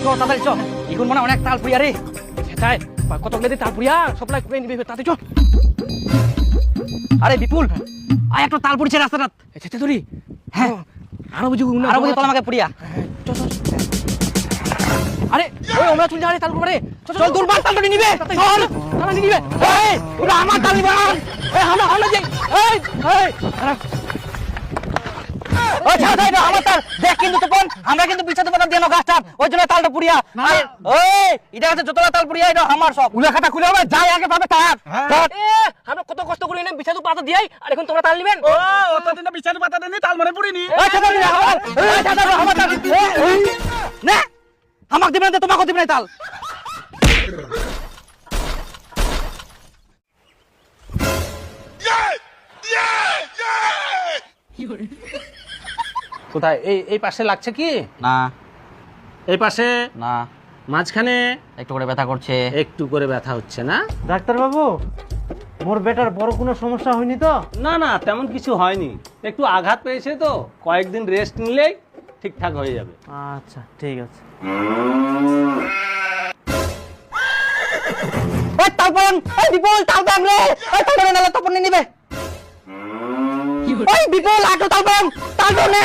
তাড়াতাড়ি চ এখন মনে অনেক তাল পুরিয়া রে সেটাই কতগুলো দিয়ে তাল পুরিয়া সবলাই করে নিবি তাতে চ আরে বিপুল আয় একটা তাল পুরিছে রাস্তাটা সেটা ধরি হ্যাঁ আরো বুঝি তোলা আমাকে পুরিয়া আরে ওই আমরা চল যারে তাল করে চল দূর বাস তালটা নিবে চল আমরা নিবে এই ওরা আমার তালিবান এই আমরা যাই এই ও ছাড় এটা আমার তাল দেখ কিন্তু তপন আমরা কিন্তু পিছাতে পারতাম দেন গাছটা ওই জন্য তালটা পুরিয়া ওই এটা আছে যতটা তাল পুরিয়া এটা আমার সব উলা খাতা খুলে হবে যাই আগে পাবে তার আমরা কত কষ্ট করে নিলাম বিছাতু পাতা দিয়াই আর এখন তোমরা তাল নিবেন ও অতদিন বিছাতু পাতা দেনি তাল মনে পড়িনি এই ছাড় আমার তাল না আমাকে দিবেন না তোমাকে দিবেন তাল কোথায় এই পাশে লাগছে কি না এই পাশে না মাঝখানে একটু করে ব্যথা করছে একটু করে ব্যথা হচ্ছে না ডাক্তার বাবু মোর বেটার বড় কোনো সমস্যা হয়নি তো? না না তেমন কিছু হয়নি একটু আঘাত পেয়েছে তো কয়েকদিন রেস্ট নিলেই ঠিকঠাক হয়ে যাবে আচ্ছা ঠিক আছে। এই তালপন এই বিপুল তাল দাম রে এই তাল না তপন নিবে ওই বিপুল আটো তালপন নে